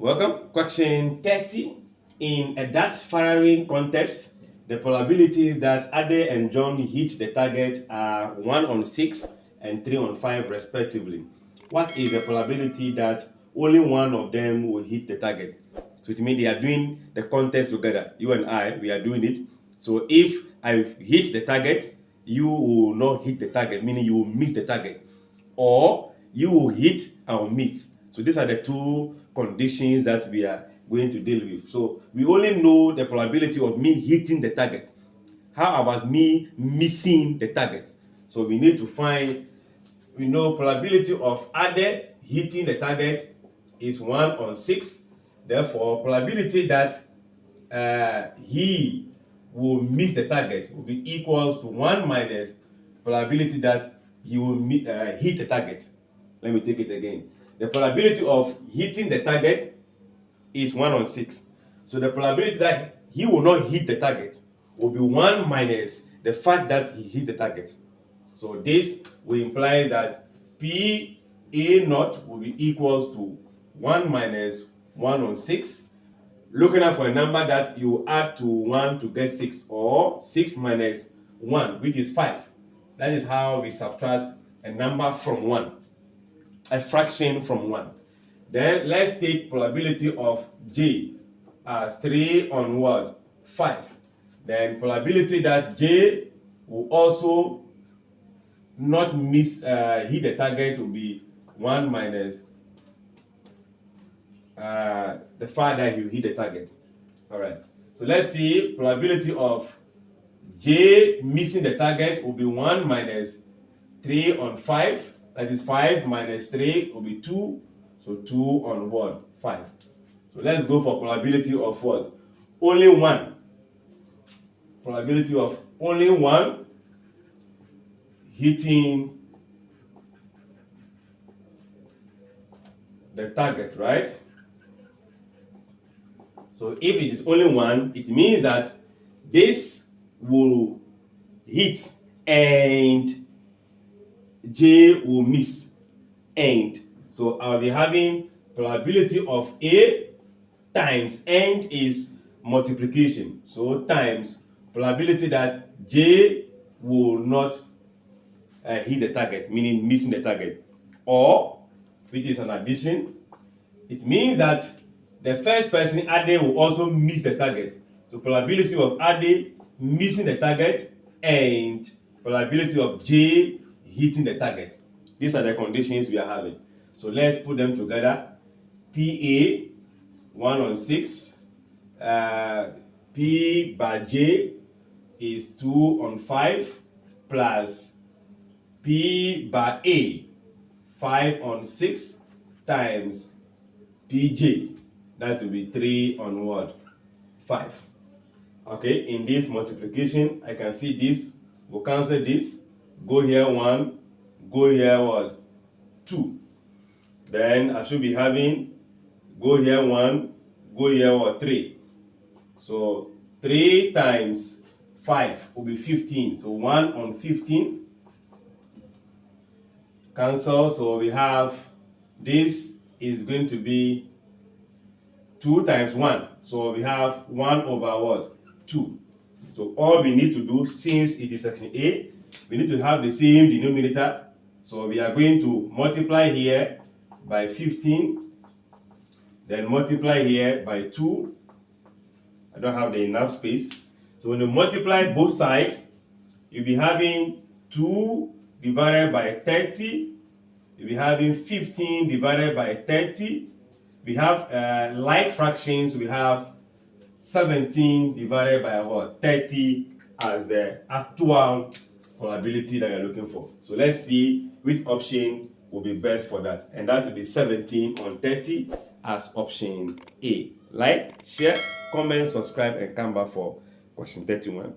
Welcome. Question 30. In a dart firing contest, the probabilities that Ade and John hit the target are 1 on 6 and 3 on 5 respectively. What is the probability that only one of them will hit the target? So it means they are doing the contest together. You and I, we are doing it. So if I hit the target, you will not hit the target, meaning you will miss the target. Or you will hit and will miss. So these are the two conditions that we are going to deal with. So we only know the probability of me hitting the target. How about me missing the target? So we need to find, we know probability of Ade hitting the target is 1 on 6. Therefore, probability that he will miss the target will be equals to 1 minus probability that he will hit the target. Let me take it again. The probability of hitting the target is 1 on 6. So the probability that he will not hit the target will be 1 minus the fact that he hit the target. So this will imply that P A naught will be equals to 1 minus 1 on 6. Looking out for a number that you add to 1 to get 6, or 6 minus 1, which is 5. That is how we subtract a number from 1, a fraction from 1. Then let's take probability of J as 3 on what? 5. Then probability that J will also not miss hit the target will be 1 minus the fact that he hit the target. All right. So let's see, probability of J missing the target will be 1 minus 3 on 5. That is 5 minus 3 will be 2. So 2 on what? 5. So let's go for probability of what? Only 1. Probability of only 1 hitting the target, right? So if it is only 1, it means that this will hit and J will miss. And so I'll be having probability of A times and is multiplication. So times probability that J will not hit the target, meaning missing the target. Or, which is an addition, it means that the first person, Ade, will also miss the target. So probability of Ade missing the target and probability of J hitting the target. These are the conditions we are having. So let's put them together. PA 1 on 6. P by J is 2 on 5 plus P by A 5 on 6 times PJ. That will be 3 on what? 5. Okay, in this multiplication, I can see this. We'll cancel this. Go here 1. Go here what? 2. Then I should be having, go here 1. Go here what? 3. So 3 times 5 will be 15. So 1 on 15. Cancel. So we have, this is going to be 2 times 1. So we have 1 over what? 2. So all we need to do, since it is section A, we need to have the same denominator. So we are going to multiply here by 15. Then multiply here by 2. I don't have the enough space. So when you multiply both sides, you'll be having 2 divided by 30. You'll be having 15 divided by 30. We have like fractions. We have 17 divided by what? 30 as the actual probability that you're looking for. So let's see which option will be best for that. And that will be 17 on 30 as option A. Like, share, comment, subscribe, and come back for question 31.